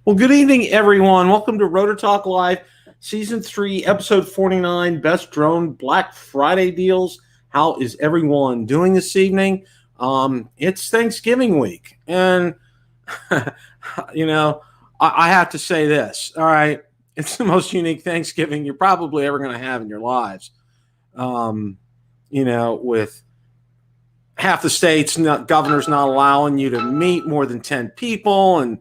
Well, good evening, everyone. Welcome to Rotor Talk Live, Season 3, Episode 49, Best Drone Black Friday Deals. How is everyone doing this evening? It's Thanksgiving week, and, I have to say this, all right? It's the most unique Thanksgiving you're probably ever going to have in your lives. With half the states, governors not allowing you to meet more than 10 people and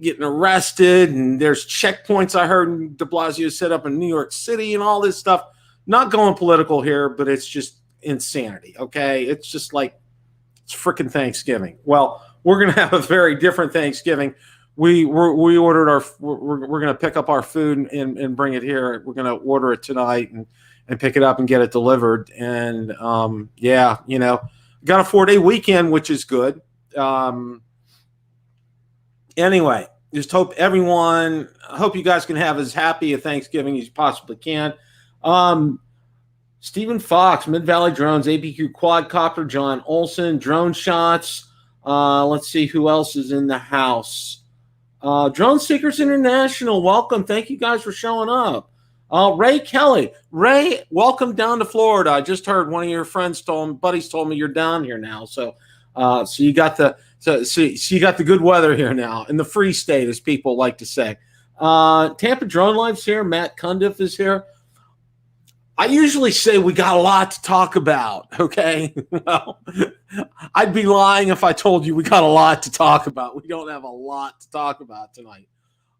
getting arrested, and there's checkpoints I heard de Blasio set up in New York City and all this stuff. Not going political here, but it's just insanity, okay? It's just like it's freaking Thanksgiving. Well, we're going to have a very different Thanksgiving. We ordered we're going to pick up our food and bring it here. We're going to order it tonight and pick it up and get it delivered. And got a 4-day weekend, which is good. Anyway, just hope you guys can have as happy a Thanksgiving as you possibly can. Stephen Fox, Mid-Valley Drones, APQ Quadcopter, John Olson, Drone Shots. Let's see who else is in the house. Drone Seekers International, welcome. Thank you guys for showing up. Ray Kelly. Ray, welcome down to Florida. I just heard one of your buddies told me you're down here now. So you got the you got the good weather here now in the free state, as people like to say. Tampa Drone Life's here. Matt Cundiff is here. I usually say we got a lot to talk about, okay? Well, I'd be lying if I told you we got a lot to talk about. We don't have a lot to talk about tonight.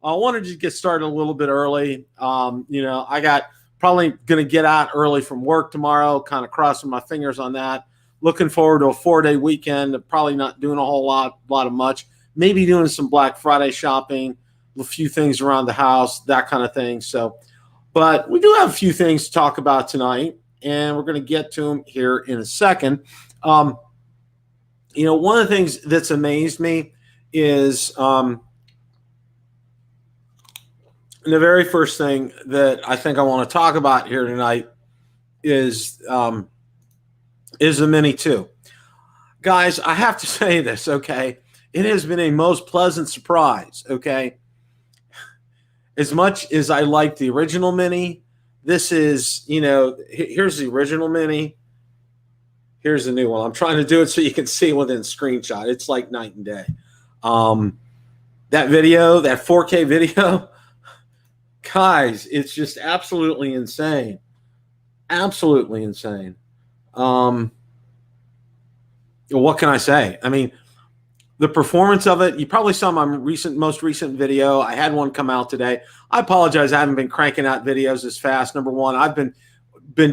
I wanted to get started a little bit early. I got probably going to get out early from work tomorrow, kind of crossing my fingers on that. Looking forward to a 4-day weekend. Probably not doing a whole lot of much. Maybe doing some Black Friday shopping, a few things around the house, that kind of thing. So, but we do have a few things to talk about tonight, and we're going to get to them here in a second. One of the things that's amazed me is the very first thing that I think I want to talk about here tonight is the Mini 2. Guys, I have to say this, okay? It has been a most pleasant surprise, okay? As much as I like the original Mini, this is, here's the original Mini. Here's the new one. I'm trying to do it so you can see within screenshot. It's like night and day. That video, that 4K video, guys, it's just absolutely insane. Absolutely insane. What can I say? I mean, the performance of it, you probably saw my most recent video. I had one come out today. I apologize. I haven't been cranking out videos as fast. Number one, I've been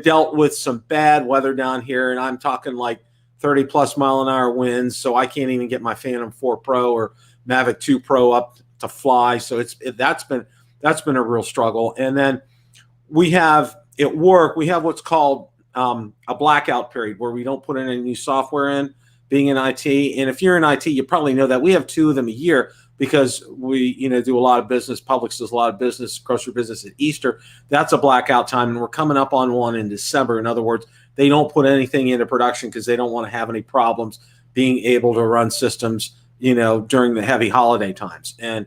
dealt with some bad weather down here, and I'm talking like 30 plus mile an hour winds. So I can't even get my Phantom 4 Pro or Mavic 2 Pro up to fly. So that's been a real struggle. And then we have at work, we have what's called a blackout period where we don't put any new software in, being in IT. And if you're in IT, you probably know that we have 2 of them a year because we, do a lot of business. Publix does a lot of business, grocery business at Easter. That's a blackout time, and we're coming up on one in December. In other words, they don't put anything into production because they don't want to have any problems being able to run systems, during the heavy holiday times. And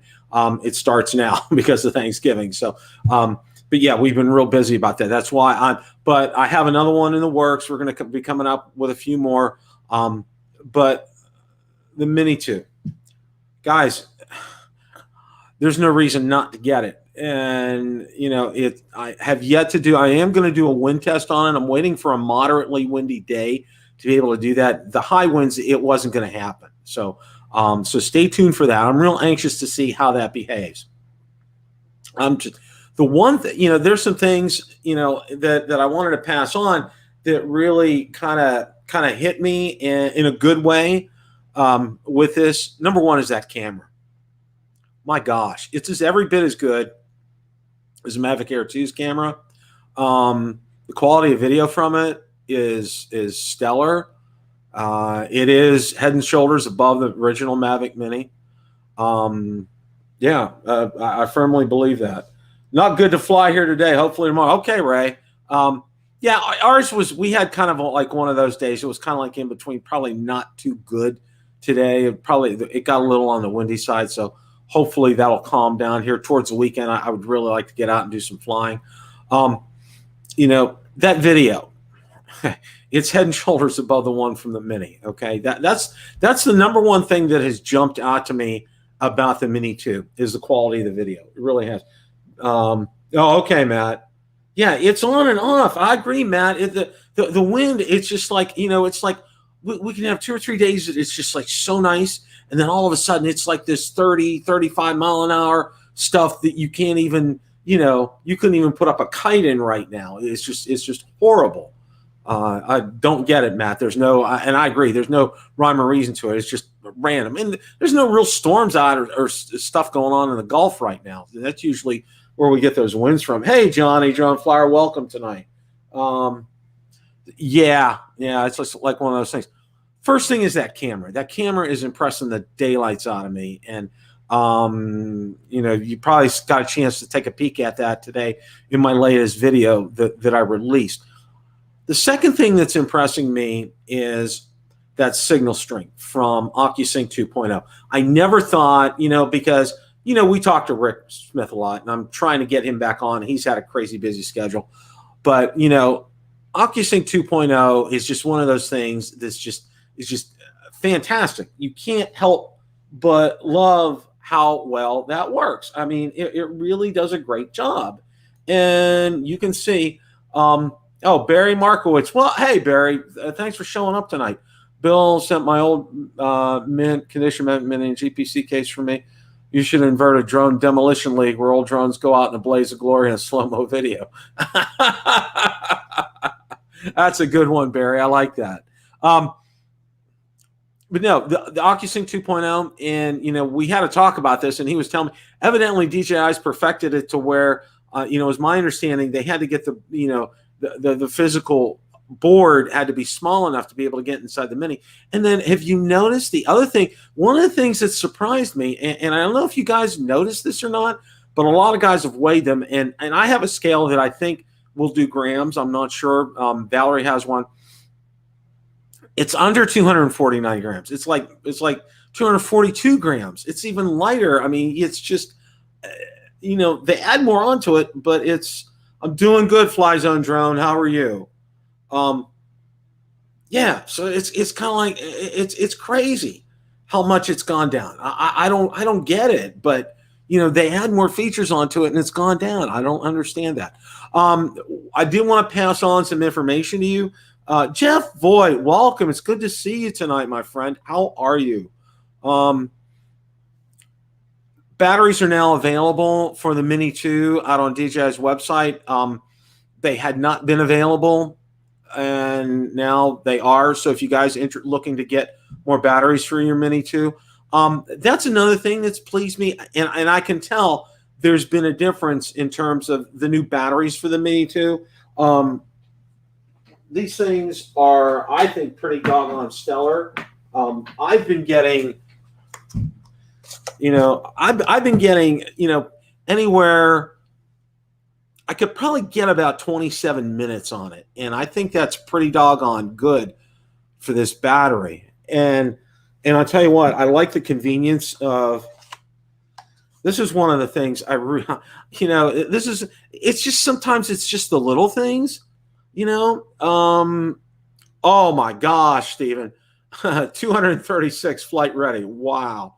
it starts now because of Thanksgiving. So, but yeah, we've been real busy about that. That's why but I have another one in the works. We're going to be coming up with a few more. But the Mini 2, guys, there's no reason not to get it. And, I have yet to do, I am going to do a wind test on it. I'm waiting for a moderately windy day to be able to do that. The high winds, it wasn't going to happen. So stay tuned for that. I'm real anxious to see how that behaves. The one thing, there's some things, that I wanted to pass on that really kind of hit me in a good way with this. Number one is that camera. My gosh, it's just every bit as good as a Mavic Air 2's camera. The quality of video from it is stellar. It is head and shoulders above the original Mavic Mini. I firmly believe that. Not good to fly here today. Hopefully tomorrow. Okay, Ray. We had kind of like one of those days. It was kind of like in between, probably not too good today. It got a little on the windy side. So hopefully that'll calm down here towards the weekend. I would really like to get out and do some flying. That video, it's head and shoulders above the one from the Mini. Okay, that's the number one thing that has jumped out to me about the Mini 2 is the quality of the video. It really has. Okay, Matt. Yeah, it's on and off. I agree, Matt. The wind, it's just like, it's like we can have 2 or 3 days that it's just like so nice, and then all of a sudden it's like this 30, 35 mile an hour stuff that you can't even, you couldn't even put up a kite in right now. It's just horrible. I don't get it, Matt. There's no, and I agree, there's no rhyme or reason to it. It's just random. And there's no real storms out or stuff going on in the Gulf right now. That's usually where we get those winds from. Hey, Johnny, John Flyer, welcome tonight. Yeah, it's just like one of those things. First thing is that camera. That camera is impressing the daylights out of me. And, you probably got a chance to take a peek at that today in my latest video that I released. The second thing that's impressing me is that signal strength from OcuSync 2.0. I never thought, because, we talked to Rick Smith a lot, and I'm trying to get him back on. He's had a crazy busy schedule. But, OcuSync 2.0 is just one of those things that's just fantastic. You can't help but love how well that works. I mean, it really does a great job. And you can see, Barry Markowitz. Well, hey, Barry, thanks for showing up tonight. Bill sent my old condition Mini and GPC case for me. You should invert a drone demolition league where old drones go out in a blaze of glory in a slow-mo video. That's a good one, Barry. I like that. But no, the OcuSync 2.0, and, we had a talk about this, and he was telling me, evidently DJI's perfected it to where, it was my understanding they had to get the physical board had to be small enough to be able to get inside the Mini. And then have you noticed the other thing? One of the things that surprised me, and I don't know if you guys noticed this or not, but a lot of guys have weighed them, and I have a scale that I think will do grams. I'm not sure. Valerie has one. It's under 249 grams. It's like 242 grams. It's even lighter. I mean, it's just, they add more onto it, but I'm doing good, Fly Zone Drone. How are you? Yeah, so it's kind of like it's crazy how much it's gone down. I don't get it, but they add more features onto it and it's gone down. I don't understand that. I did want to pass on some information to you. Jeff Voigt, welcome. It's good to see you tonight, my friend. How are you? Batteries are now available for the Mini 2 out on DJI's website. They had not been available, and now they are. So if you guys are looking to get more batteries for your Mini 2, that's another thing that's pleased me. And I can tell there's been a difference in terms of the new batteries for the Mini 2. These things are, I think, pretty doggone stellar. I've been getting, I've been getting, anywhere. I could probably get about 27 minutes on it, and I think that's pretty doggone good for this battery. And I'll tell you what, I like the convenience of. This is one of the things it's just sometimes it's just the little things. Oh my gosh, Stephen, 236 flight ready. Wow.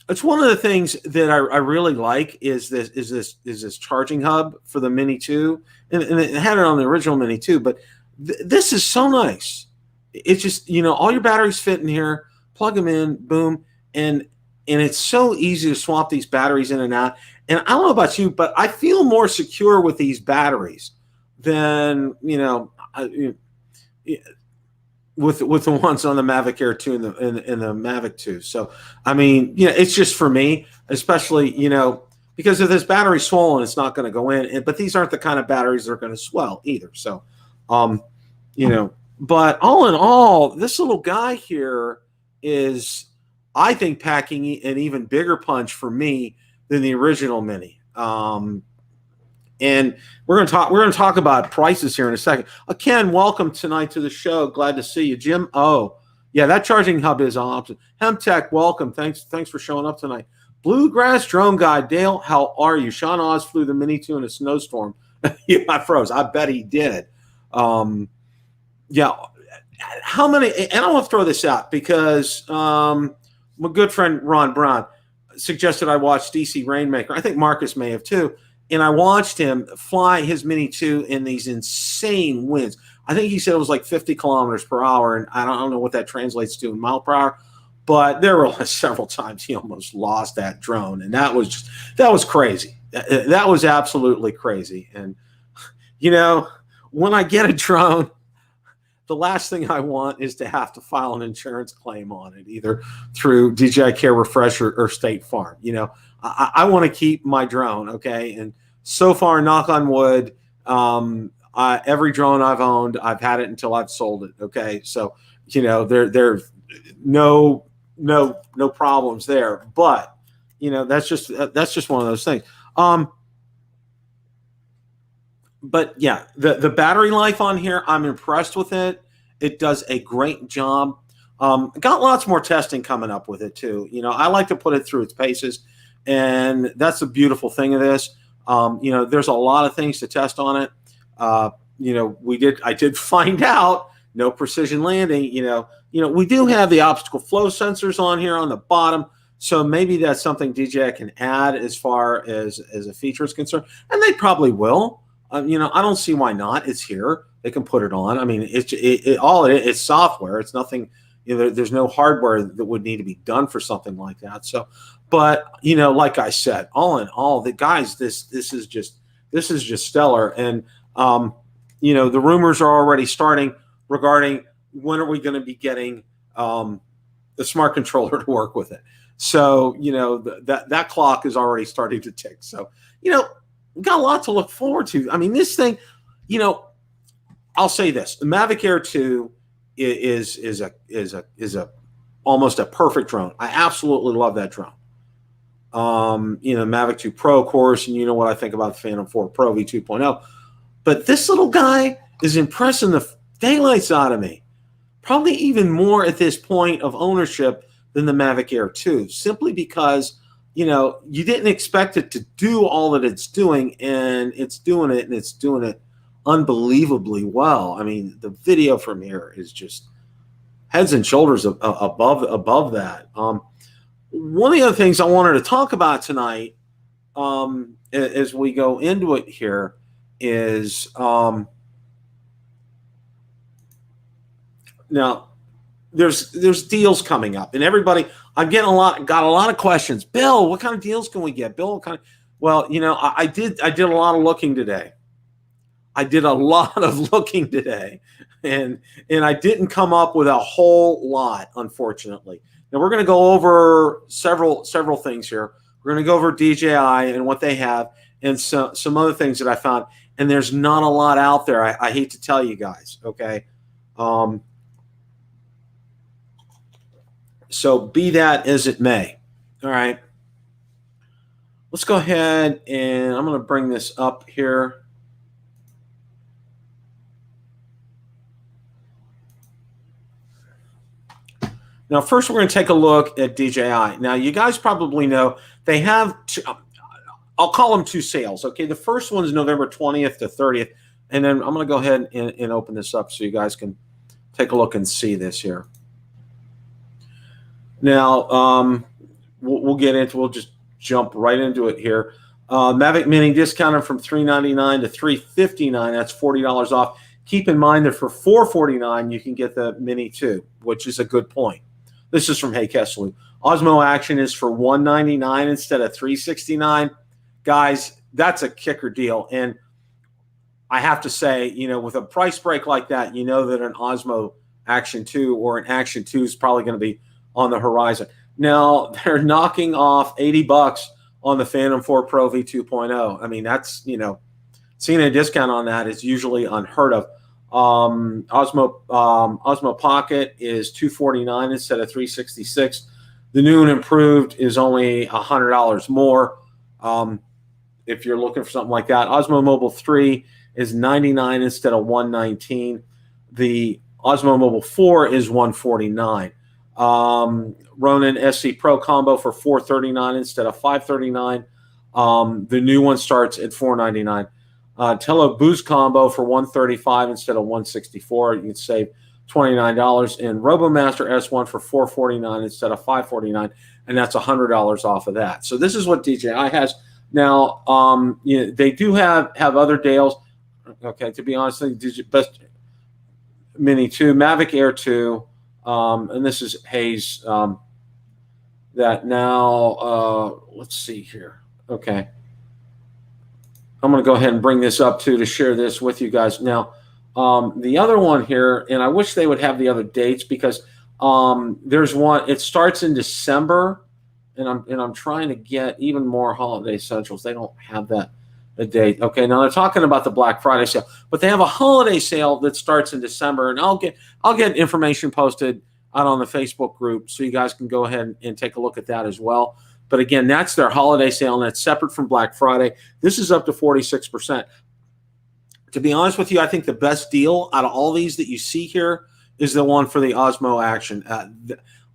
It's one of the things that I really like is this charging hub for the Mini 2, and it had it on the original Mini 2, but this is so nice. It's just, all your batteries fit in here, plug them in, boom, and it's so easy to swap these batteries in and out. And I don't know about you, but I feel more secure with these batteries than with the ones on the Mavic Air 2 and the Mavic 2. So I mean, it's just for me, especially because if this battery's swollen, it's not going to go in. But these aren't the kind of batteries that are going to swell either. So but all in all, this little guy here is, I think, packing an even bigger punch for me than the original Mini. And we're going to talk about prices here in a second. Ken, welcome tonight to the show. Glad to see you. Jim, yeah, that charging hub is awesome. Hemtech, welcome. Thanks for showing up tonight. Bluegrass Drone Guy, Dale, how are you? Sean Oz flew the Mini 2 in a snowstorm. Yeah, I froze. I bet he did. Yeah. How many, and I want to throw this out because my good friend Ron Brown suggested I watch DC Rainmaker. I think Marcus may have too. And I watched him fly his Mini 2 in these insane winds. I think he said it was like 50 kilometers per hour, and I don't know what that translates to in mile per hour. But there were several times he almost lost that drone, and that was crazy. That was absolutely crazy. And you know, when I get a drone, the last thing I want is to have to file an insurance claim on it, either through DJI Care Refresh or State Farm. You know, I want to keep my drone, okay? And so far, knock on wood, every drone I've owned, I've had it until I've sold it, okay? So, you know, there's no problems there. But, you know, that's just one of those things. But yeah, the battery life on here, I'm impressed with it. It does a great job. Got lots more testing coming up with it too. You know, I like to put it through its paces, and that's the beautiful thing of this. You know, there's a lot of things to test on it. You know, I did find out no precision landing. You know, we do have the obstacle flow sensors on here on the bottom. So maybe that's something DJI can add as far as a feature is concerned, and they probably will. You know, I don't see why not. It's here. They can put it on. I mean, it's software. It's nothing. You know, there's no hardware that would need to be done for something like that. So, but you know, like I said, all in all, the guys, this is just stellar. And you know, the rumors are already starting regarding when are we going to be getting the smart controller to work with it. So, you know, that clock is already starting to tick. So, you know, we've got a lot to look forward to. I mean, this thing, you know, I'll say this: the Mavic Air 2 is a almost a perfect drone. I absolutely love that drone. You know, Mavic 2 Pro, of course, and you know what I think about the Phantom 4 Pro V2.0. But this little guy is impressing the daylights out of me. Probably even more at this point of ownership than the Mavic Air 2, simply because, you know, you didn't expect it to do all that it's doing, and it's doing it, and it's doing it unbelievably well. I mean, the video from here is just heads and shoulders above that. One of the other things I wanted to talk about tonight, as we go into it here, is now there's deals coming up, and everybody, I'm getting got a lot of questions. Bill, what kind of deals can we get? Bill, what kind of, well, you know, I did a lot of looking today. I did a lot of looking today, and I didn't come up with a whole lot, unfortunately. Now we're going to go over several things here. We're going to go over DJI and what they have, and some other things that I found. And there's not a lot out there. I hate to tell you guys, okay? So be that as it may. All right. Let's go ahead, and I'm going to bring this up here. Now, first, we're going to take a look at DJI. Now, you guys probably know they have I'll call them two sales. Okay, the first one is November 20th to 30th, and then I'm going to go ahead and open this up so you guys can take a look and see this here. Now, we'll get into. We'll just jump right into it here. Mavic Mini discounted from $399 to $359. That's $40 off. Keep in mind that for $449 you can get the Mini 2, which is a good point. This is from Hey Kessler. Osmo Action is for $199 instead of $369. Guys, that's a kicker deal. And I have to say, you know, with a price break like that, you know that an Osmo Action 2 or an Action 2 is probably going to be on the horizon. Now, they're knocking off $80 on the Phantom 4 Pro V2.0. I mean, that's, you know, seeing a discount on that is usually unheard of. Osmo Pocket is $249 instead of $366. The new and improved is only $100 more. If you're looking for something like that, Osmo Mobile 3 is $99 instead of $119. The Osmo Mobile 4 is $149. Ronin SC Pro combo for $439 instead of $539. The new one starts at $499. Tello Boost combo for $135 instead of $164. You can save $29. And RoboMaster S1 for $449 instead of $549, and that's $100 off of that. So this is what DJI has now. They do have other deals. Okay, to be honest, best Mini 2, Mavic Air 2, and this is Hayes. That now, let's see here. Okay. I'm going to go ahead and bring this up to share this with you guys. Now, the other one here, and I wish they would have the other dates because there's one, it starts in December, and I'm trying to get even more holiday essentials. They don't have that the date. Okay, now they're talking about the Black Friday sale, but they have a holiday sale that starts in December, and I'll get information posted out on the Facebook group so you guys can go ahead and take a look at that as well. But again, that's their holiday sale, and that's separate from Black Friday. This is up to 46%. To be honest with you, I think the best deal out of all these that you see here is the one for the Osmo Action.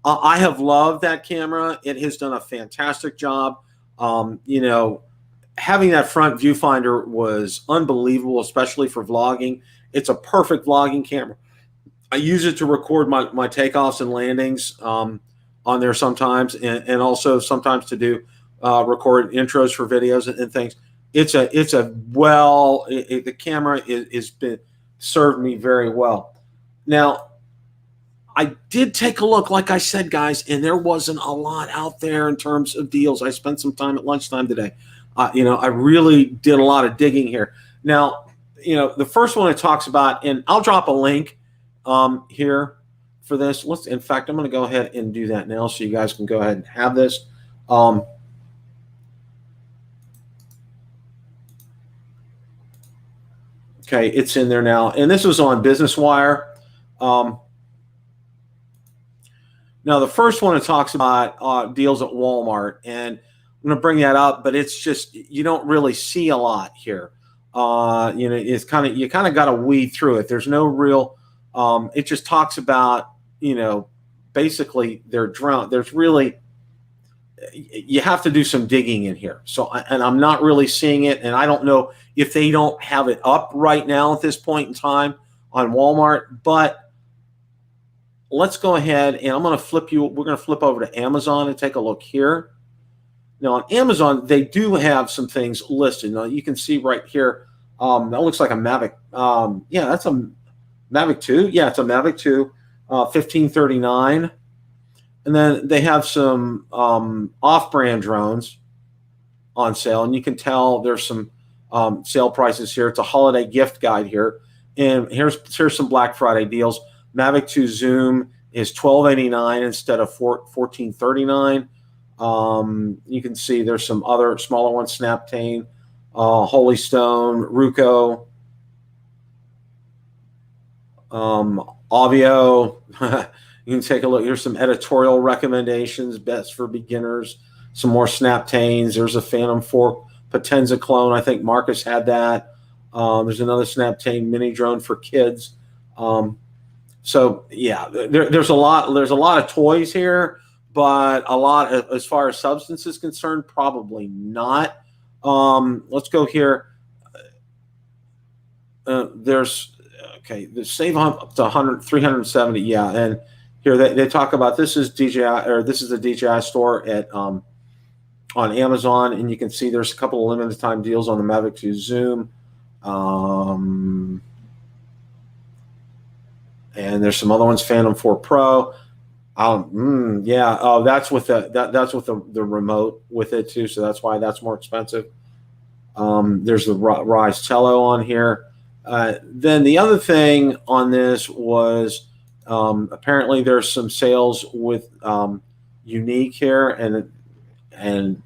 I have loved that camera. It has done a fantastic job. Having that front viewfinder was unbelievable, especially for vlogging. It's a perfect vlogging camera. I use it to record my takeoffs and landings on there sometimes, and also sometimes to do record intros for videos and things. The camera is been served me very well. Now, I did take a look, like I said, guys, and there wasn't a lot out there in terms of deals. I spent some time at lunchtime today. I really did a lot of digging here. Now, the first one it talks about, and I'll drop a link here for this. In fact, I'm going to go ahead and do that now so you guys can go ahead and have this. Okay, it's in there now. And this was on Business Wire. Now, the first one it talks about deals at Walmart, and I'm going to bring that up, but it's just you don't really see a lot here. It's you kind of got to weed through it. There's no real. It just talks about basically their drone. There's really you have to do some digging in here. So, and I'm not really seeing it, and I don't know if they don't have it up right now at this point in time on Walmart, but let's go ahead and we're going to flip over to Amazon and take a look here. Now on Amazon, they do have some things listed. Now you can see right here, that looks like a Mavic. Yeah, that's a Mavic 2. Yeah, it's a Mavic 2, $1,539. And then they have some off-brand drones on sale, and you can tell there's some sale prices here. It's a holiday gift guide here, and here's some Black Friday deals. Mavic 2 Zoom is $1,289 instead of $1,439. You can see there's some other smaller ones: Snaptane, Holy Stone, Ruko, Avio. You can take a look. Here's some editorial recommendations, best for beginners. Some more Snaptanes. There's a Phantom 4 Potenza clone. I think Marcus had that. There's another Snaptane mini drone for kids. So yeah, there's a lot of toys here, but a lot as far as substance is concerned, probably not. Let's go here. There's the save up to 370. Yeah, and here they talk about this is DJI, or this is the DJI store at on Amazon, and you can see there's a couple of limited time deals on the Mavic 2 Zoom. And there's some other ones, Phantom 4 Pro. Yeah. Oh, that's with the remote with it too, so that's why that's more expensive. There's the Rise Tello on here. Then the other thing on this was apparently there's some sales with Unique here and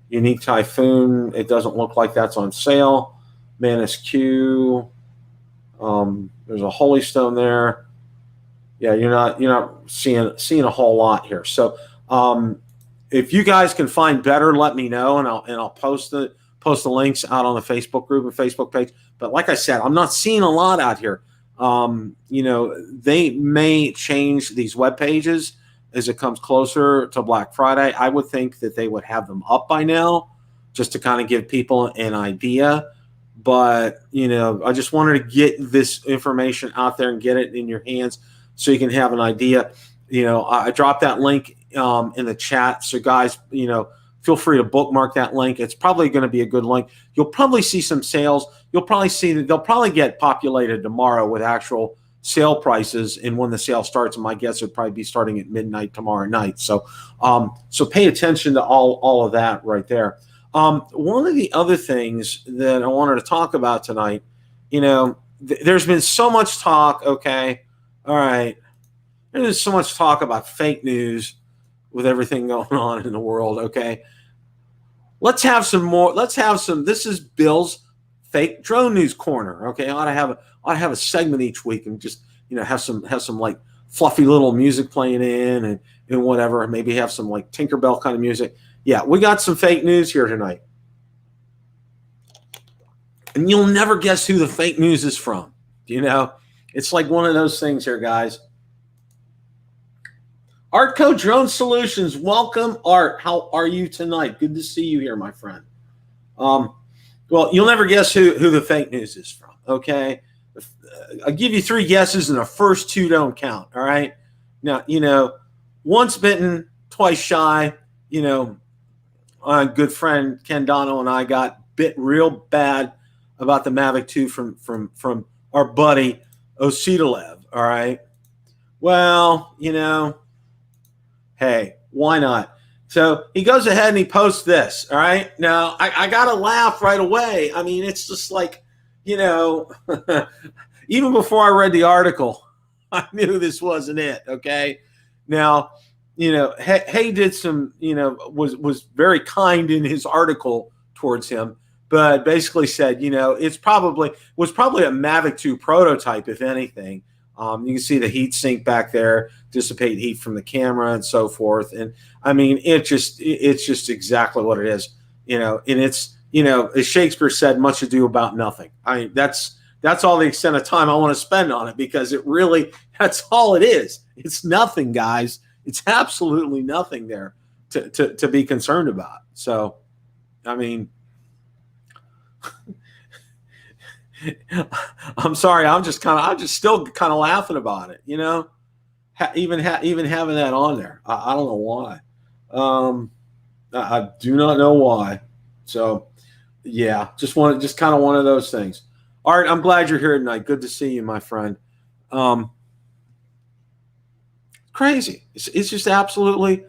Unique Typhoon. It doesn't look like that's on sale. Manus Q. There's a Holy Stone there. Yeah, you're not seeing a whole lot here. So if you guys can find better, let me know, and I'll post the links out on the Facebook group and Facebook page. But like I said, I'm not seeing a lot out here. They may change these web pages as it comes closer to Black Friday. I would think that they would have them up by now, just to kind of give people an idea. But, I just wanted to get this information out there and get it in your hands so you can have an idea. I dropped that link in the chat. So guys, feel free to bookmark that link. It's probably going to be a good link. You'll probably see some sales. You'll probably see that they'll probably get populated tomorrow with actual sale prices. And when the sale starts, my guess would probably be starting at midnight tomorrow night. So, so pay attention to all of that right there. One of the other things that I wanted to talk about tonight, there's been so much talk. Okay. All right. There's so much talk about fake news with everything going on in the world. Okay. Let's have some more. This is Bill's fake drone news corner. Okay. I ought to have a segment each week and just, have some like fluffy little music playing in and whatever. Maybe have some like Tinkerbell kind of music. Yeah, we got some fake news here tonight. And you'll never guess who the fake news is from. It's like one of those things here, guys. Artco Drone Solutions. Welcome, Art. How are you tonight? Good to see you here, my friend. Well, you'll never guess who the fake news is from, okay? I'll give you 3 guesses, and the first 2 don't count, all right? Now, once bitten, twice shy, our good friend Ken Dono and I got bit real bad about the Mavic 2 from our buddy Ositalev, all right? Well, hey, why not? So he goes ahead and he posts this, all right? Now, I got to laugh right away. I mean, it's just like, even before I read the article, I knew this wasn't it, okay? Now, Hay did some, was very kind in his article towards him, but basically said, was probably a Mavic 2 prototype, if anything. You can see the heat sink back there, dissipate heat from the camera and so forth. And I mean, it's just exactly what it is, and it's, as Shakespeare said, much ado about nothing. I mean, that's all the extent of time I want to spend on it, because that's all it is. It's nothing, guys. It's absolutely nothing there to be concerned about. So, I mean, I'm sorry. I'm just still kind of laughing about it. Even having that on there. I don't know why. I do not know why. So, yeah, just kind of one of those things. Art, I'm glad you're here tonight. Good to see you, my friend. Crazy. It's just absolutely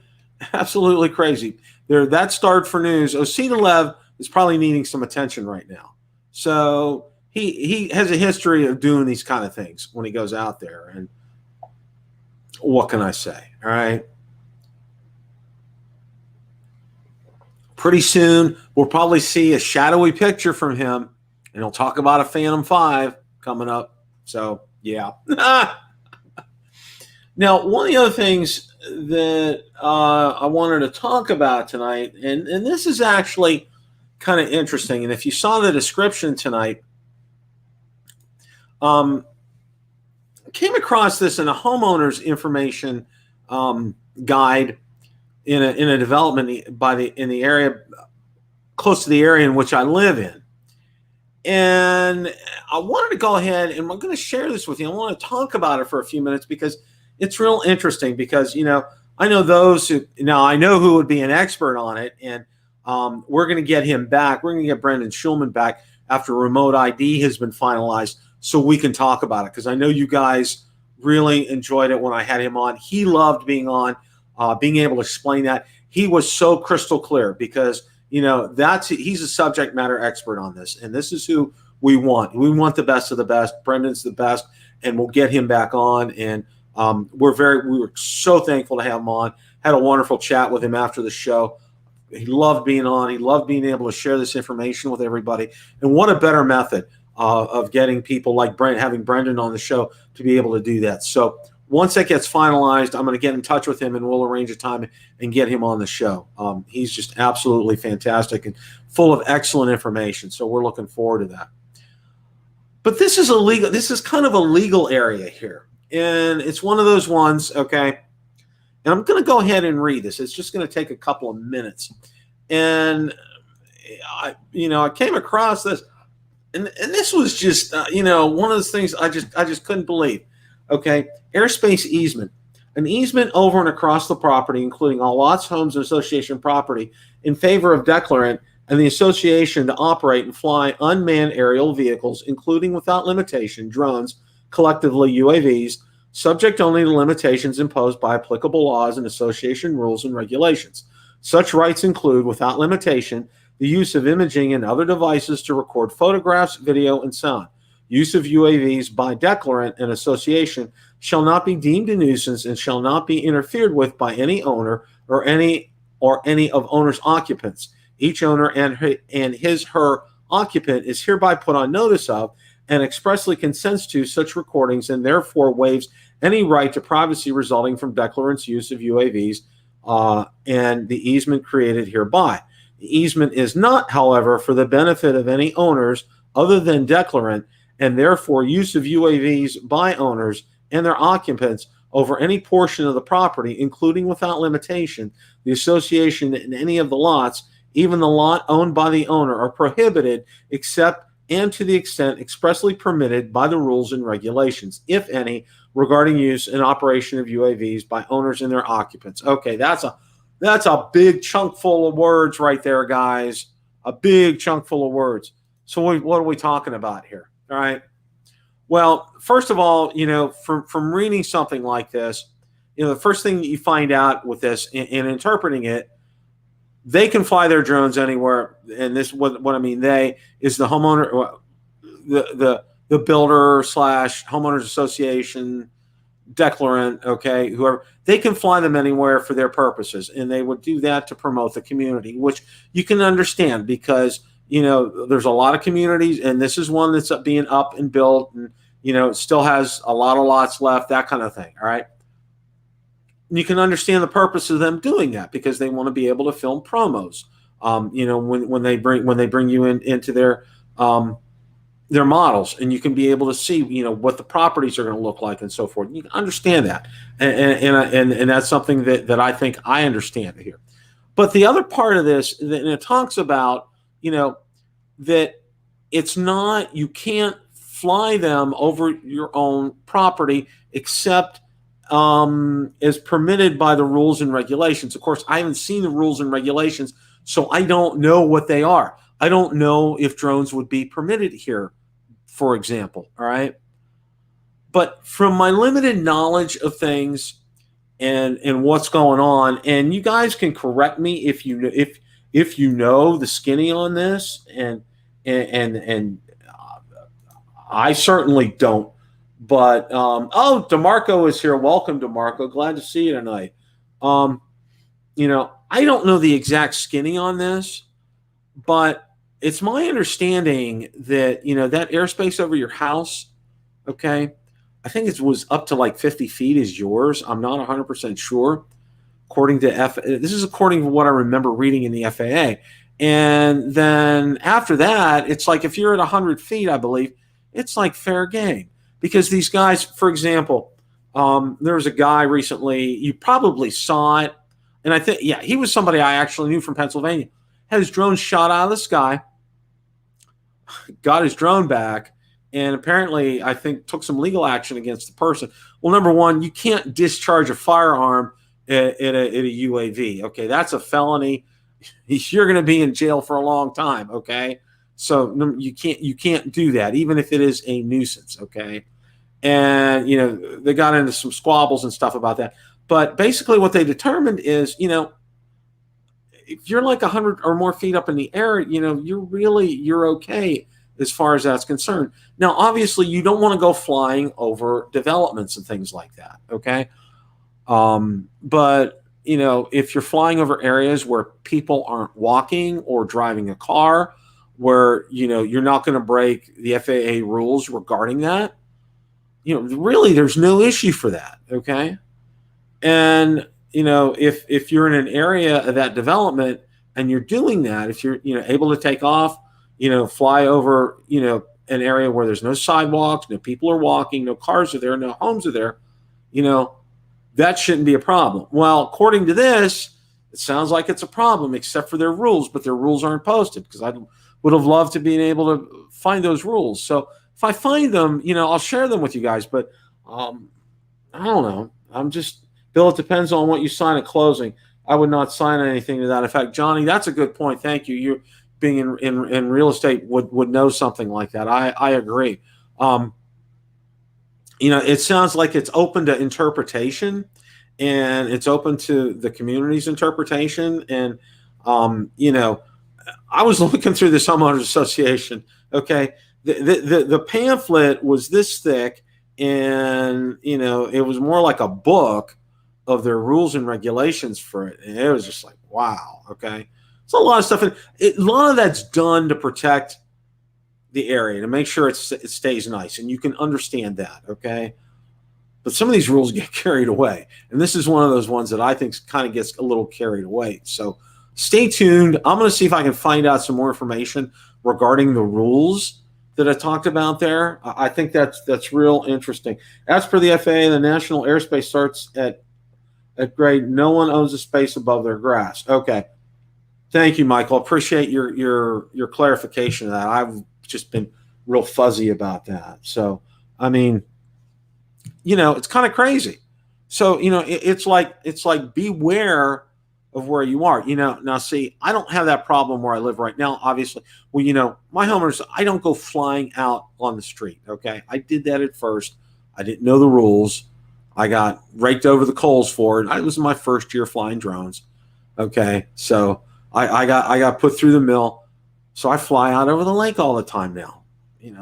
crazy. That started for news. Ositalev is probably needing some attention right now. So he has a history of doing these kind of things when he goes out there. And what can I say? All right. Pretty soon, we'll probably see a shadowy picture from him, and he'll talk about a Phantom 5 coming up. So, yeah. Now, one of the other things that I wanted to talk about tonight, and this is actually kind of interesting, and if you saw the description tonight, came across this in a homeowner's information guide in a development in the area close to the area in which I live in. And I wanted to go ahead, and I'm going to share this with you. I want to talk about it for a few minutes because it's real interesting, because, I know those who, now I know who would be an expert on it, and we're going to get him back. We're going to get Brendan Schulman back after remote ID has been finalized so we can talk about it, because I know you guys really enjoyed it when I had him on. He loved being on, being able to explain that. He was so crystal clear, because, he's a subject matter expert on this, and this is who we want. We want the best of the best. Brendan's the best, and we'll get him back on, and we were so thankful to have him on. Had a wonderful chat with him after the show. He loved being on. He loved being able to share this information with everybody. And what a better method of getting people like having Brendan on the show to be able to do that. So once that gets finalized, I'm going to get in touch with him, and we'll arrange a time and get him on the show. He's just absolutely fantastic and full of excellent information. So we're looking forward to that. But this is kind of a legal area here. And it's one of those ones, okay? And I'm going to go ahead and read this. It's just going to take a couple of minutes. And I came across this, and this was just one of those things I just couldn't believe. Okay, airspace easement. An easement over and across the property, including all lots, homes, and association property, in favor of declarant and the association to operate and fly unmanned aerial vehicles, including without limitation drones, collectively UAVs, subject only to limitations imposed by applicable laws and association rules and regulations. Such rights include, without limitation, the use of imaging and other devices to record photographs, video, and sound. Use of UAVs by declarant and association shall not be deemed a nuisance and shall not be interfered with by any owner or any of owner's occupants. Each owner and his/her occupant is hereby put on notice of and expressly consents to such recordings, and therefore waives any right to privacy resulting from declarant's use of UAVs and the easement created hereby. The easement is not, however, for the benefit of any owners other than declarant, and therefore use of UAVs by owners and their occupants over any portion of the property, including without limitation, the association in any of the lots, even the lot owned by the owner, are prohibited except and to the extent expressly permitted by the rules and regulations, if any, regarding use and operation of UAVs by owners and their occupants. Okay, that's a big chunk full of words right there, guys. A big chunk full of words. So what are we talking about here? All right. Well, first of all, from reading something like this, the first thing that you find out with this in interpreting it, they can fly their drones anywhere. And this, what I mean, they is the homeowner, the builder / homeowners association, declarant, okay, whoever, they can fly them anywhere for their purposes. And they would do that to promote the community, which you can understand because, there's a lot of communities, and this is one that's being up and built, and, it still has a lot of lots left, that kind of thing. All right. And you can understand the purpose of them doing that because they want to be able to film promos. When they bring you into their models, and you can be able to see, what the properties are going to look like and so forth. You can understand that. And that's something that I think I understand here. But the other part of this, and it talks about, that it's not, you can't fly them over your own property except is permitted by the rules and regulations. Of course, I haven't seen the rules and regulations, so I don't know what they are. I don't know if drones would be permitted here, for example. All right. But from my limited knowledge of things and what's going on, and you guys can correct me if you know the skinny on this, and I certainly don't. But DeMarco is here. Welcome, DeMarco. Glad to see you tonight. I don't know the exact skinny on this, but it's my understanding that that airspace over your house, okay, I think it was up to like 50 feet is yours. I'm not 100% sure. According to this is according to what I remember reading in the FAA. And then after that, it's like if you're at 100 feet, I believe, it's like fair game. Because these guys, for example, there was a guy recently, you probably saw it, and I think, yeah, he was somebody I actually knew from Pennsylvania. Had his drone shot out of the sky, got his drone back, and apparently, I think, took some legal action against the person. Well, number one, you can't discharge a firearm at a UAV. Okay, that's a felony. You're going to be in jail for a long time. Okay, so you can't do that, even if it is a nuisance. Okay, and they got into some squabbles and stuff about that. But basically, what they determined is, if you're like 100 or more feet up in the air, you're okay as far as that's concerned. Now, obviously, you don't want to go flying over developments and things like that. Okay. But if you're flying over areas where people aren't walking or driving a car, where you're not going to break the FAA rules regarding that, really there's no issue for that. Okay. And if you're in an area of that development and you're doing that, if you're able to take off, fly over an area where there's no sidewalks, no people are walking, no cars are there, no homes are there, that shouldn't be a problem. Well, according to this, it sounds like it's a problem, except for their rules, but their rules aren't posted, because I would have loved to be able to find those rules. So if I find them, I'll share them with you guys. But I don't know. Bill, it depends on what you sign at closing. I would not sign anything to that effect. Johnny, that's a good point. Thank you. You being in real estate would know something like that. I agree. It sounds like it's open to interpretation, and it's open to the community's interpretation. And, I was looking through this homeowners association. Okay. The pamphlet was this thick, and, it was more like a book of their rules and regulations for it. And it was just like, wow. Okay. It's a lot of stuff. A lot of that's done to protect the area, to make sure it stays nice. And you can understand that. Okay. But some of these rules get carried away. And this is one of those ones that I think kind of gets a little carried away. So stay tuned. I'm going to see if I can find out some more information regarding the rules that I talked about there. I think that's real interesting. As per the FAA, the national airspace starts at grade. No one owns a space above their grass. Okay. Thank you, Michael. Appreciate your clarification of that. I've just been real fuzzy about that. So, I mean, it's kind of crazy. So, it's like beware of where you are. Now see, I don't have that problem where I live right now, obviously. Well, my homeowners, I don't go flying out on the street. Okay. I did that at first. I didn't know the rules. I got raked over the coals for it. It was my first year flying drones. Okay. So I got put through the mill. So I fly out over the lake all the time now.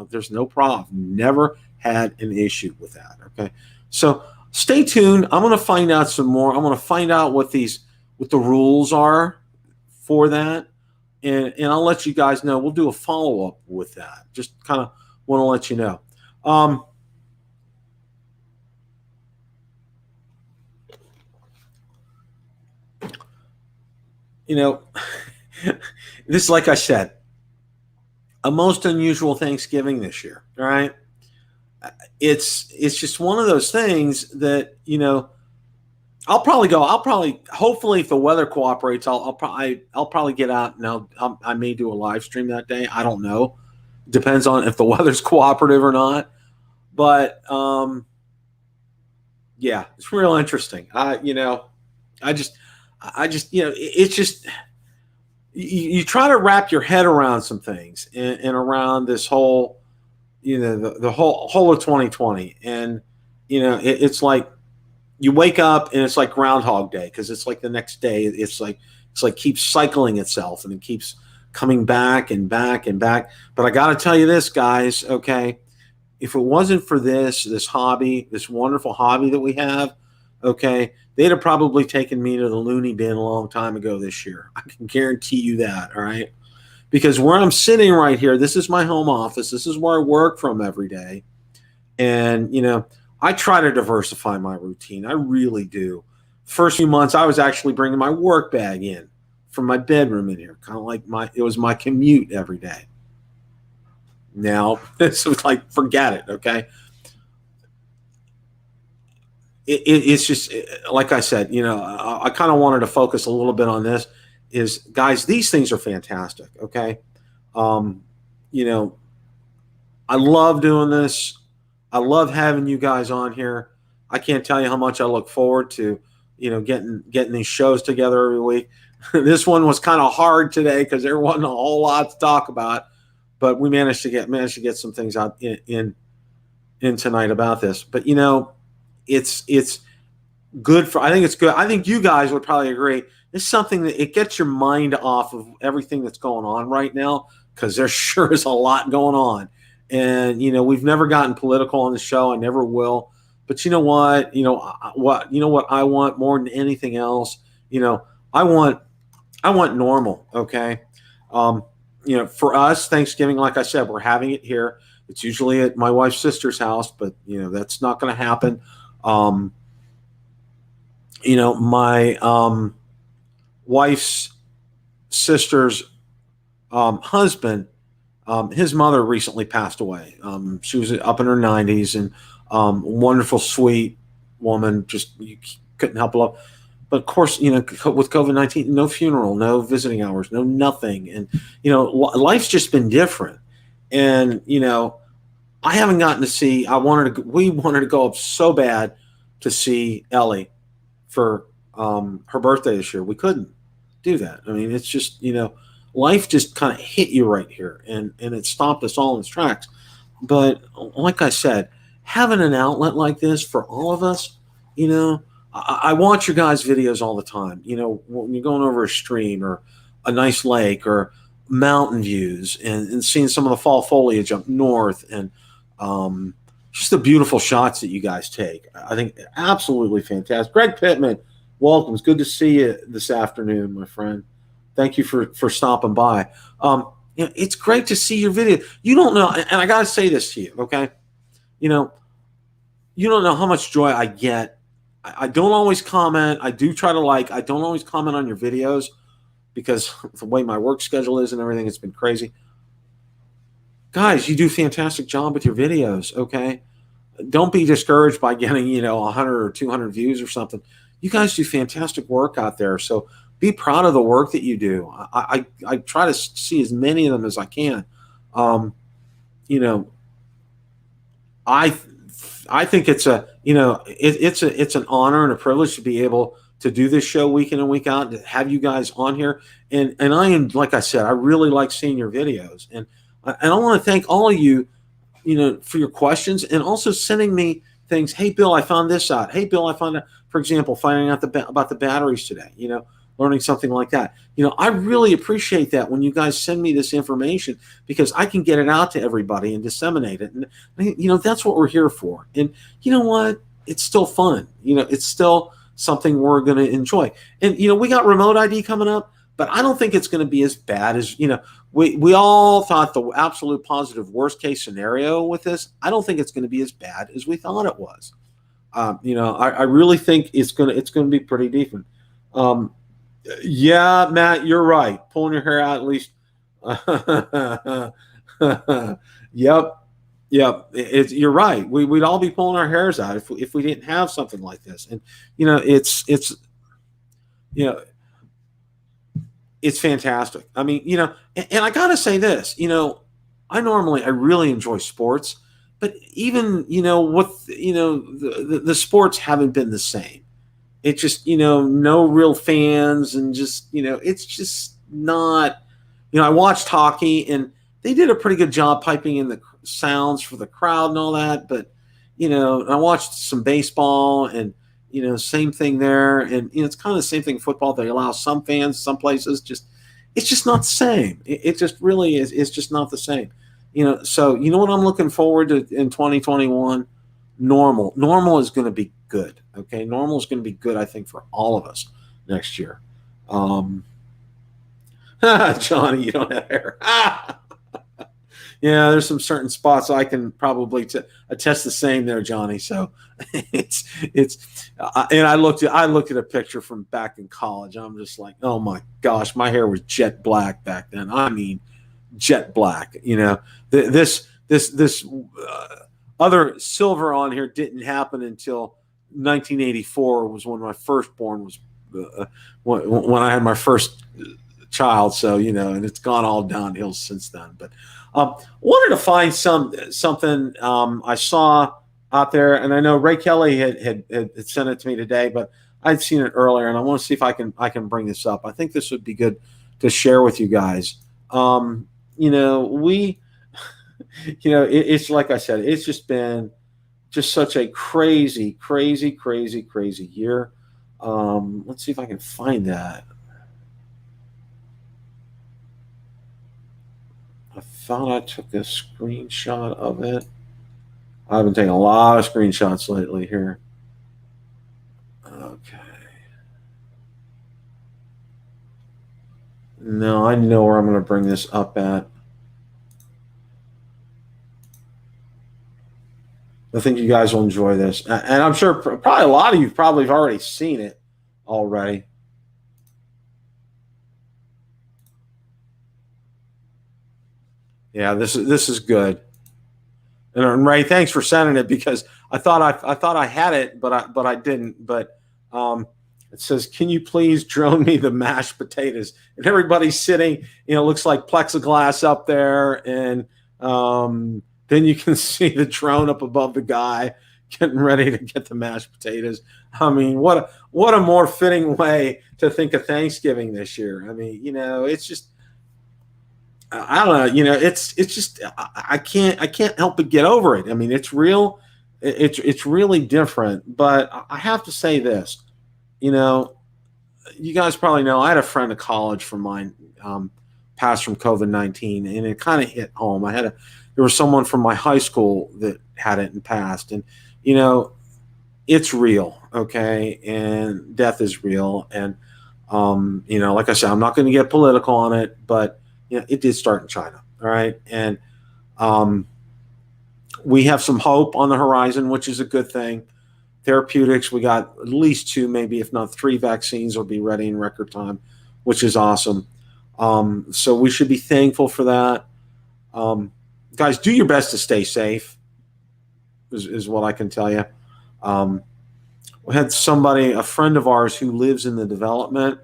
There's no problem. Never had an issue with that. Okay. So stay tuned. I'm going to find out some more. I'm going to find out what the rules are for that. And I'll let you guys know. We'll do a follow-up with that. Just kind of want to let you know. This, like I said, a most unusual Thanksgiving this year. All right. It's just one of those things that, hopefully if the weather cooperates, I'll probably get out and I may do a live stream that day. I don't know. Depends on if the weather's cooperative or not. But, yeah, it's real interesting. It's just, you try to wrap your head around some things and around this whole, the whole of 2020. And, it's like you wake up and it's like Groundhog Day, because it's like the next day. It's like keeps cycling itself, and it keeps coming back and back and back. But I got to tell you this, guys, okay, if it wasn't for this hobby, this wonderful hobby that we have, okay, they'd have probably taken me to the loony bin a long time ago this year. I can guarantee you that, all right? Because where I'm sitting right here, this is my home office. This is where I work from every day. And, I try to diversify my routine. I really do. First few months, I was actually bringing my work bag in from my bedroom in here, kind of like it was my commute every day. Now, it's like, forget it, okay? It's just, like I said, I kind of wanted to focus a little bit on this. Is, guys, these things are fantastic, okay? I love doing this. I love having you guys on here. I can't tell you how much I look forward to, getting these shows together every week. This one was kind of hard today because there wasn't a whole lot to talk about, but we managed to get some things out in tonight about this. But it's good for. I think it's good. I think you guys would probably agree. It's something that it gets your mind off of everything that's going on right now, because there sure is a lot going on. And, we've never gotten political on the show. I never will. But you know what? What I want more than anything else? I want normal. Okay. For us, Thanksgiving, like I said, we're having it here. It's usually at my wife's sister's house, but that's not going to happen. My wife's sister's husband, his mother recently passed away. She was up in her 90s, and wonderful, sweet woman. Just, you couldn't help but love. But of course, with COVID-19, no funeral, no visiting hours, no nothing. And, life's just been different. And, I haven't gotten to see, we wanted to go up so bad to see Ellie for her birthday this year. We couldn't do that. I mean, it's just, life just kind of hit you right here, and it stopped us all in its tracks. But like I said, having an outlet like this for all of us, I watch your guys' videos all the time. When you're going over a stream or a nice lake or mountain views and seeing some of the fall foliage up north and just the beautiful shots that you guys take. I think absolutely fantastic. Greg Pittman, welcome. It's good to see you this afternoon, my friend. Thank you for stopping by. It's great to see your video. You don't know, and I got to say this to you, okay? You don't know how much joy I get. I don't always comment. I do try to like. I don't always comment on your videos because the way my work schedule is and everything, it's been crazy. Guys, you do a fantastic job with your videos, okay? Don't be discouraged by getting, 100 or 200 views or something. You guys do fantastic work out there, so be proud of the work that you do. I try to see as many of them as I can. I think it's it's an honor and a privilege to be able to do this show week in and week out, to have you guys on here. And I am, like I said, I really like seeing your videos. And I want to thank all of you, for your questions and also sending me things. Hey, Bill, I found this out. Hey, Bill, I found out, for example, finding out about the batteries today, learning something like that. I really appreciate that when you guys send me this information, because I can get it out to everybody and disseminate it. And, that's what we're here for. And you know what? It's still fun. It's still something we're going to enjoy. And, we got remote ID coming up, but I don't think it's going to be as bad as, we all thought the absolute positive worst case scenario with this. I don't think it's going to be as bad as we thought it was. I really think it's going to be pretty decent. Yeah, Matt, you're right. Pulling your hair out at least. Yep. You're right. We'd all be pulling our hairs out if we didn't have something like this. And it's fantastic. I mean, and I gotta say this. I really enjoy sports, but even the sports haven't been the same. It's just, no real fans, and just, it's just not, I watched hockey and they did a pretty good job piping in the sounds for the crowd and all that. But, I watched some baseball and, same thing there. And, it's kind of the same thing in football. They allow some fans, some places, it's just not the same. It just really is. It's just not the same. So, what I'm looking forward to in 2021? Normal is going to be good. Okay. Normal is going to be good, I think, for all of us next year. Johnny, you don't have hair. Yeah, there's some certain spots I can probably attest the same there, Johnny. So and I looked at a picture from back in college. I'm just like, oh my gosh, my hair was jet black back then. I mean, jet black. This other silver on here didn't happen until 1984 was when my firstborn was when I had my first child. So, and it's gone all downhill since then. But wanted to find something I saw out there, and I know Ray Kelly had sent it to me today, but I'd seen it earlier, and I want to see if I can bring this up. I think this would be good to share with you guys. It's like I said, it's just been such a crazy year. Let's see if I can find that. I thought I took a screenshot of it. I've been taking a lot of screenshots lately here. Okay. No, I know where I'm going to bring this up at. I think you guys will enjoy this. And I'm sure probably a lot of you probably have already seen it already. Yeah, this is good. And Ray, thanks for sending it, because I thought I had it, but I didn't. But It says, "Can you please drone me the mashed potatoes?" And everybody's sitting, looks like plexiglass up there, and then you can see the drone up above the guy getting ready to get the mashed potatoes. I mean, what a more fitting way to think of Thanksgiving this year. I mean, it's just, I don't know, it's just, I can't help but get over it. I mean, it's real. It's really different, but I have to say this, you guys probably know I had a friend at college from mine passed from COVID-19, and it kind of hit home. There was someone from my high school that had it and passed, and it's real, okay, and death is real, and like I said, I'm not going to get political on it, but it did start in China, all right, and we have some hope on the horizon, which is a good thing. Therapeutics, we got at least 2, maybe if not 3 vaccines will be ready in record time, which is awesome. So we should be thankful for that. Guys, do your best to stay safe, is what I can tell you. We had a friend of ours who lives in the development.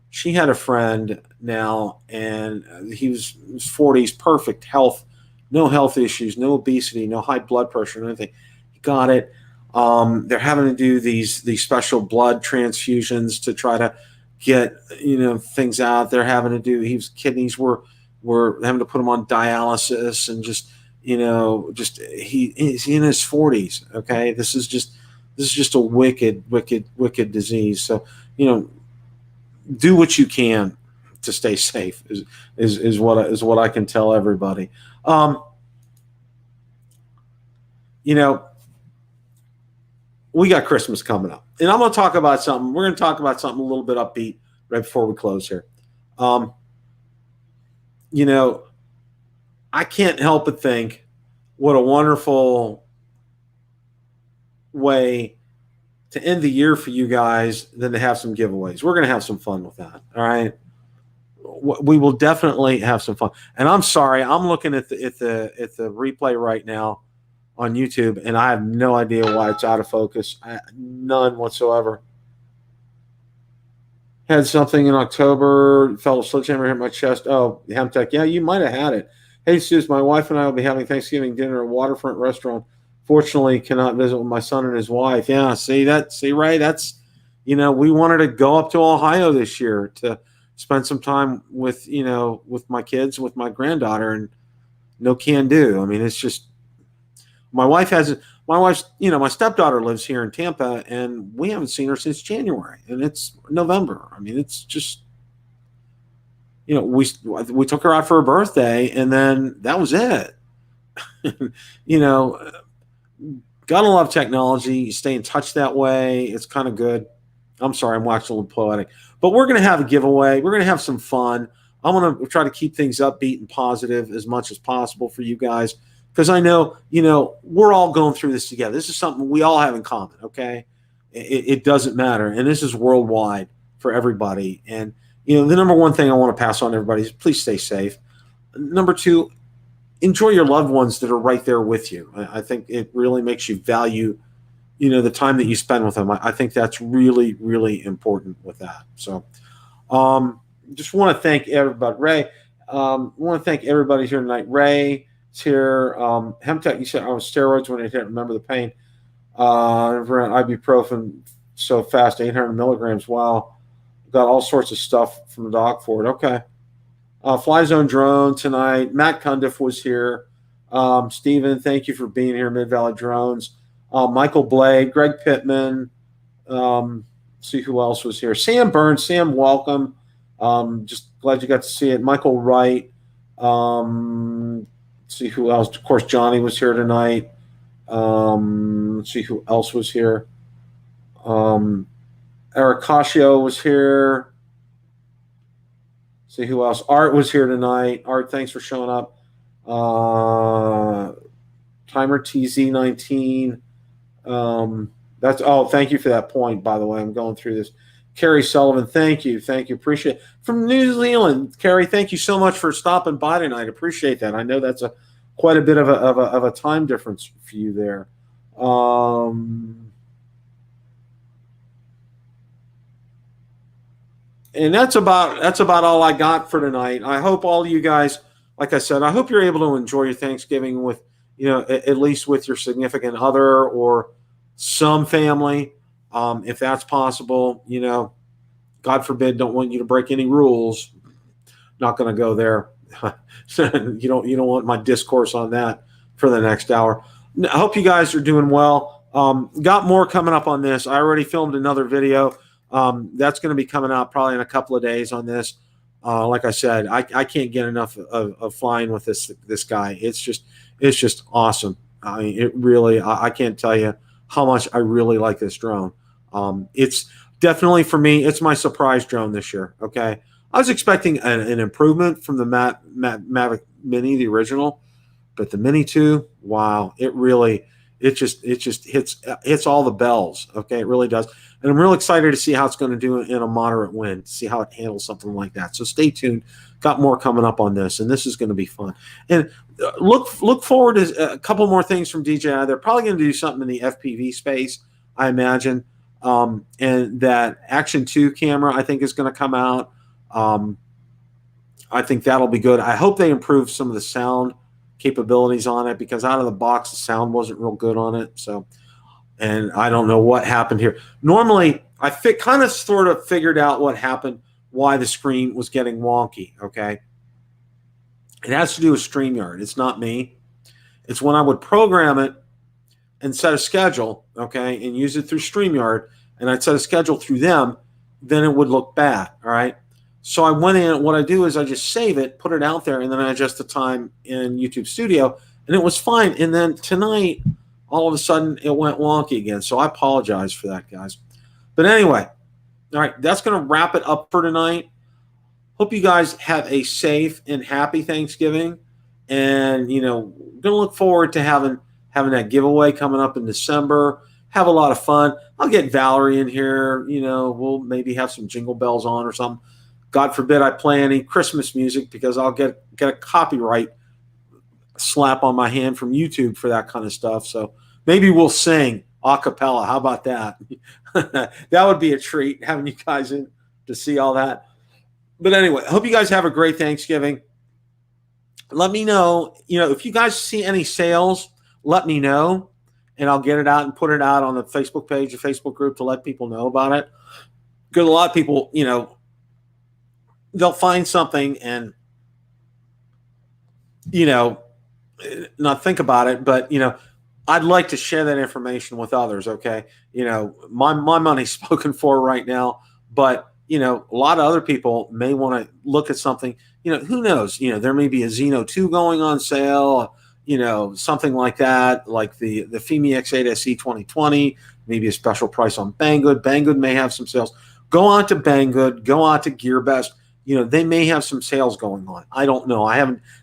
She had a friend now, and he was in his 40s, perfect health, no health issues, no obesity, no high blood pressure, no anything. He got it. They're having to do these special blood transfusions to try to get things out. They're having to do. His kidneys were having to put him on dialysis, and he's in his 40s. Okay, this is just a wicked disease. So do what you can to stay safe is what I can tell everybody. We got Christmas coming up, and I'm going to talk about something. We're going to talk about something a little bit upbeat right before we close here. I can't help but think what a wonderful way to end the year for you guys than to have some giveaways. We're going to have some fun with that. All right. We will definitely have some fun. And I'm sorry, I'm looking at the replay right now on YouTube, and I have no idea why it's out of focus. None whatsoever. Had something in October, felt a sledgehammer hit my chest. Oh, Hemtech. Yeah, you might have had it. Hey, Suze, my wife and I will be having Thanksgiving dinner at a waterfront restaurant. Fortunately, cannot visit with my son and his wife. Yeah, see, Ray, that's, we wanted to go up to Ohio this year to spend some time with, with my kids, with my granddaughter, and no can do. I mean, it's just, my wife's, my stepdaughter lives here in Tampa, and we haven't seen her since January, and it's November. I mean, it's just, we took her out for her birthday, and then that was it. Gotta love technology. You stay in touch that way. It's kind of good. I'm sorry, I'm waxing a little poetic, but we're going to have a giveaway. We're going to have some fun. I'm going to try to keep things upbeat and positive as much as possible for you guys, because I know, we're all going through this together. This is something we all have in common, okay? It doesn't matter, and this is worldwide for everybody. And, the number one thing I want to pass on to everybody is please stay safe. Number 2, enjoy your loved ones that are right there with you. I think it really makes you value, the time that you spend with them. I think that's really, really important with that. So just want to thank everybody. Ray, want to thank everybody here tonight. Ray is here. Hemtech, you said I was steroids when I didn't remember the pain. Ibuprofen so fast, 800 milligrams. Wow. Got all sorts of stuff from the doc for it. Okay. Fly Zone Drone tonight. Matt Cundiff was here. Steven, thank you for being here. Mid Valley Drones. Michael Blade, Greg Pittman. See who else was here. Sam Burns. Sam, welcome. Just glad you got to see it. Michael Wright. See who else. Of course, Johnny was here tonight. Let's see who else was here. Eric Cascio was here. See who else. Art was here tonight. Art, thanks for showing up. Timer TZ19. Thank you for that point, by the way. I'm going through this. Carrie Sullivan, thank you. Appreciate it. From New Zealand, Carrie, thank you so much for stopping by tonight. Appreciate that. I know that's quite a bit of a time difference for you there. And that's about all I got for tonight. I hope all you guys, like I said, I hope you're able to enjoy your Thanksgiving with, at least with your significant other or some family, if that's possible. God forbid, don't want you to break any rules. Not going to go there. You don't want my discourse on that for the next hour. I hope you guys are doing well. Got more coming up on this. I already filmed another video. That's going to be coming out probably in a couple of days on this. Like I said, I can't get enough of flying with this guy. It's just awesome. I mean, it really, I can't tell you how much I really like this drone. It's definitely, for me, it's my surprise drone this year. Okay. I was expecting an improvement from the Mavic Mini, the original, but the Mini 2, wow, it just hits all the bells. Okay, it really does. And I'm real excited to see how it's going to do in a moderate wind, see how it handles something like that. So stay tuned. Got more coming up on this, and this is going to be fun. And look forward to a couple more things from DJI. They're probably going to do something in the FPV space, I imagine. And that Action 2 camera, I think, is going to come out. I think that'll be good. I hope they improve some of the sound capabilities on it, because out of the box, the sound wasn't real good on it. So, and I don't know what happened here. Normally, I kind of sort of figured out what happened, why the screen was getting wonky, okay? It has to do with StreamYard. It's not me. It's when I would program it and set a schedule, okay, and use it through StreamYard, and I'd set a schedule through them, then it would look bad, all right? So I went in, what I do is I just save it, put it out there, and then I adjust the time in YouTube Studio, and it was fine. And then tonight, all of a sudden, it went wonky again. So I apologize for that, guys. But anyway, all right, that's going to wrap it up for tonight. Hope you guys have a safe and happy Thanksgiving. And, going to look forward to having that giveaway coming up in December. Have a lot of fun. I'll get Valerie in here. We'll maybe have some jingle bells on or something. God forbid I play any Christmas music, because I'll get a copyright slap on my hand from YouTube for that kind of stuff. So maybe we'll sing a cappella. How about that? That would be a treat, having you guys in to see all that. But anyway, I hope you guys have a great Thanksgiving. Let me know, if you guys see any sales, let me know, and I'll get it out and put it out on the Facebook page, the Facebook group, to let people know about it. Because a lot of people, they'll find something and, not think about it, but, I'd like to share that information with others. Okay. My money's spoken for right now, but, a lot of other people may want to look at something, who knows, there may be a Xeno 2 going on sale, something like that, like the Fimi X8 SE 2020, maybe a special price on Banggood. Banggood may have some sales. Go on to Banggood, go on to GearBest. They may have some sales going on. I don't know.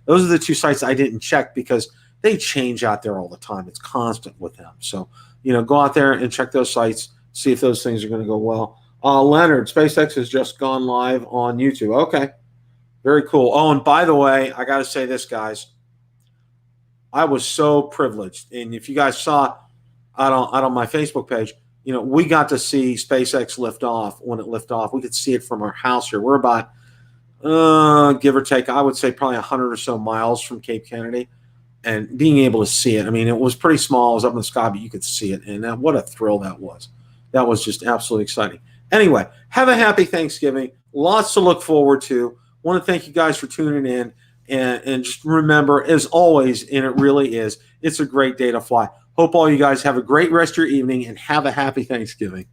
Those are the two sites I didn't check, because they change out there all the time. It's constant with them. So, go out there and check those sites, see if those things are going to go well. Leonard, SpaceX has just gone live on YouTube. Okay. Very cool. Oh, and by the way, I got to say this, guys. I was so privileged. And if you guys saw out on my Facebook page, we got to see SpaceX lift off when it lifted off. We could see it from our house here. We're about, give or take, I would say probably 100 or so miles from Cape Kennedy, and being able to see it. I mean, it was pretty small. It was up in the sky, but you could see it. And what a thrill that was. That was just absolutely exciting. Anyway, have a happy Thanksgiving. Lots to look forward to. Want to thank you guys for tuning in. And just remember, as always, and it really is, it's a great day to fly. Hope all you guys have a great rest of your evening and have a happy Thanksgiving.